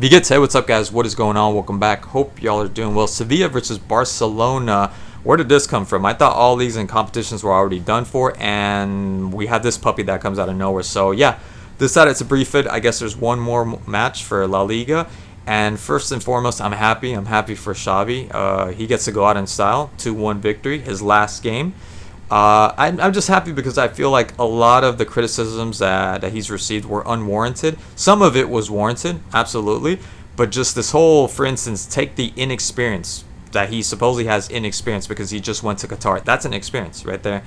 Vigets, hey, what's up, guys? What is going on? Welcome back. Hope y'all are doing well. Sevilla versus Barcelona. Where did this come from? I thought all leagues and competitions were already done for, and we had this puppy that comes out of nowhere. So, yeah, decided to brief it. I guess there's one more match for La Liga. And first and foremost, I'm happy. I'm happy for Xavi. He gets to go out in style. 2-1 victory, his last game. I'm just happy because I feel like a lot of the criticisms that he's received were unwarranted. Some of it was warranted, absolutely. But just this whole, for instance, take the inexperience that he supposedly has inexperience because he just went to Qatar. That's an experience right there.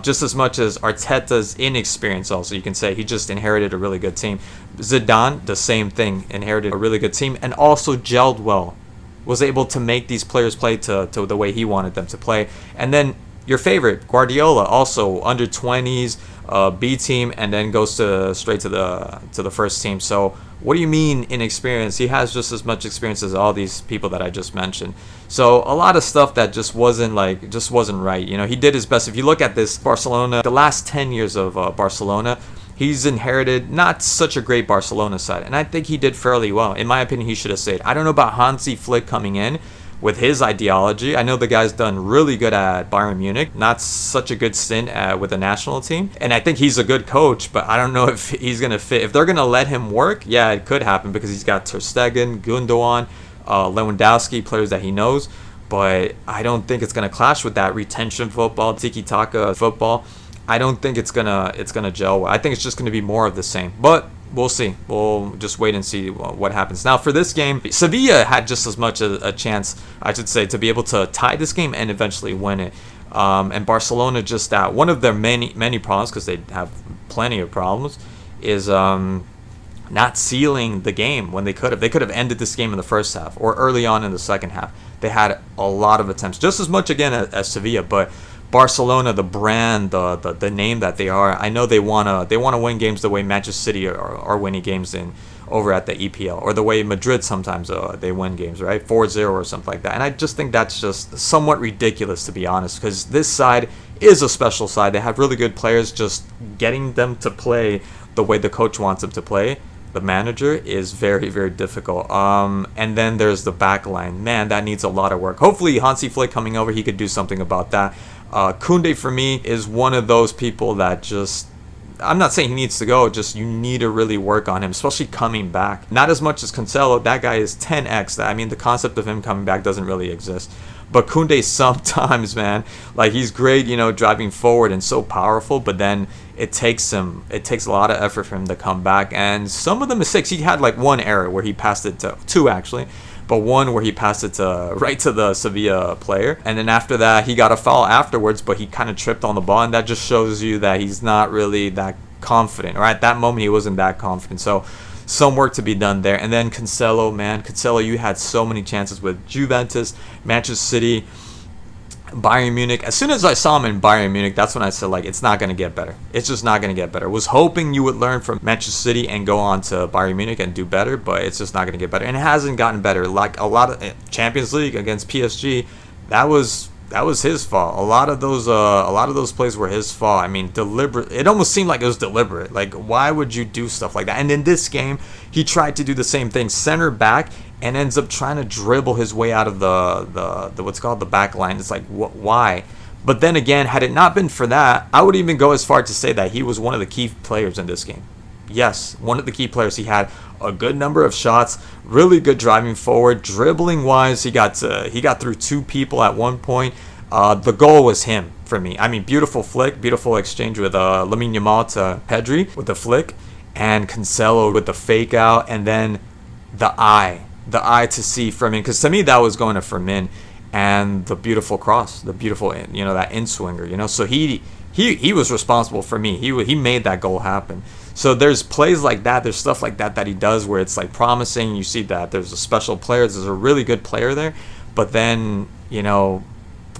Just as much as Arteta's inexperience also, you can say he just inherited a really good team. Zidane, the same thing, inherited a really good team and also gelled well. Was able to make these players play to the way he wanted them to play. And then your favorite, Guardiola, also under 20s, B team, and then goes straight to the first team. So what do you mean inexperience? He has just as much experience as all these people that I just mentioned. So a lot of stuff that just wasn't right. You know, he did his best. If you look at this Barcelona, the last 10 years of Barcelona, he's inherited not such a great Barcelona side, and I think he did fairly well. In my opinion, he should have stayed. I don't know about Hansi Flick coming in with his ideology. I know the guy's done really good at Bayern Munich, not such a good stint with the national team. And I think he's a good coach, but I don't know if he's going to fit. If they're going to let him work, yeah, it could happen because he's got Ter Stegen, Gundogan, Lewandowski, players that he knows. But I don't think it's going to clash with that retention football, tiki-taka football. I don't think it's gonna gel well. I think it's just going to be more of the same. But we'll see. We'll just wait and see what happens. Now, for this game, Sevilla had just as much a chance, I should say, to be able to tie this game and eventually win it. And Barcelona just that. One of their many problems, because they have plenty of problems, is not sealing the game when they could have. They could have ended this game in the first half or early on in the second half. They had a lot of attempts, just as much, again, as Sevilla, but Barcelona, the brand, the name that they are, I know they wanna win games the way Manchester City are winning games over at the EPL, or the way Madrid sometimes they win games, right? 4-0 or something like that. And I just think that's just somewhat ridiculous, to be honest, because this side is a special side. They have really good players. Just getting them to play the way the coach wants them to play, the manager, is very, very difficult. And then there's the back line. Man, that needs a lot of work. Hopefully Hansi Flick coming over, he could do something about that. Koundé, for me, is one of those people that just, I'm not saying he needs to go, just you need to really work on him, especially coming back. Not as much as Cancelo. That guy is 10x. I mean, the concept of him coming back doesn't really exist. But Koundé sometimes, man, like, he's great, driving forward and so powerful, but then it takes a lot of effort for him to come back. And some of the mistakes, he had like one error where he passed it to, two actually, but one where he passed it right to the Sevilla player. And then after that, he got a foul afterwards, but he kind of tripped on the ball, and that just shows you that he's not really that confident. Or at that moment, he wasn't that confident. So some work to be done there. And then Cancelo, man. Cancelo, you had so many chances with Juventus, Manchester City, Bayern Munich. As soon as I saw him in Bayern Munich, that's when I said, like, it's not going to get better. It's just not going to get better. Was hoping you would learn from Manchester City and go on to Bayern Munich and do better, but it's just not going to get better. And it hasn't gotten better. Like a lot of Champions League against PSG, that was his fault. A lot of those plays were his fault. I mean, deliberate. It almost seemed like it was deliberate. Like, why would you do stuff like that? And in this game, he tried to do the same thing, center back, and ends up trying to dribble his way out of the what's called the back line. It's like, why? But then again, had it not been for that, I would even go as far to say that he was one of the key players in this game. Yes, one of the key players. He had a good number of shots, really good driving forward, dribbling wise. He got through two people at one point. The goal was him for me. I mean, beautiful flick, beautiful exchange with Lamine Yamal to Pedri with the flick, and Cancelo with the fake out, and then the eye to see Firmin, because to me that was going to Firmin, and the beautiful cross, the beautiful, that in swinger, so he was responsible for me. He made that goal happen. So there's plays like that, there's stuff like that he does where it's like promising. You see that there's a special player, there's a really good player there, but then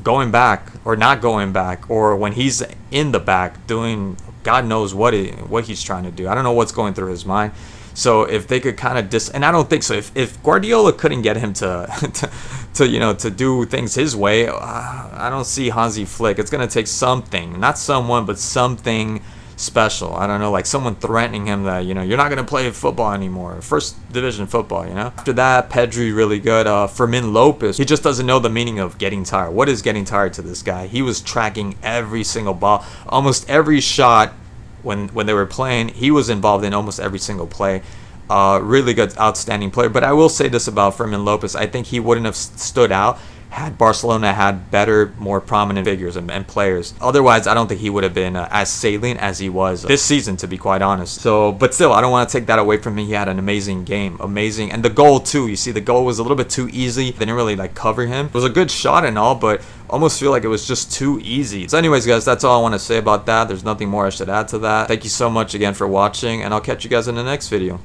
going back or not going back, or when he's in the back doing God knows what he's trying to do. I don't know what's going through his mind. So if they could kind of and I don't think so. If Guardiola couldn't get him to do things his way, I don't see Hansi Flick. It's gonna take something, not someone, but something special. I don't know, like someone threatening him that, you know, you're not going to play football anymore. First division football, you know. After that, Pedri really good. Fermin Lopez, he just doesn't know the meaning of getting tired. What is getting tired to this guy? He was tracking every single ball, almost every shot when they were playing. He was involved in almost every single play. Really good, outstanding player. But I will say this about Fermin Lopez. I think he wouldn't have stood out had Barcelona had better, more prominent figures and players. Otherwise, I don't think he would have been as salient as he was this season, to be quite honest. So, but still, I don't want to take that away from him. He had an amazing game. Amazing. And the goal, too. You see, the goal was a little bit too easy. They didn't really, like, cover him. It was a good shot and all, but almost feel like it was just too easy. So anyways, guys, that's all I want to say about that. There's nothing more I should add to that. Thank you so much again for watching, and I'll catch you guys in the next video.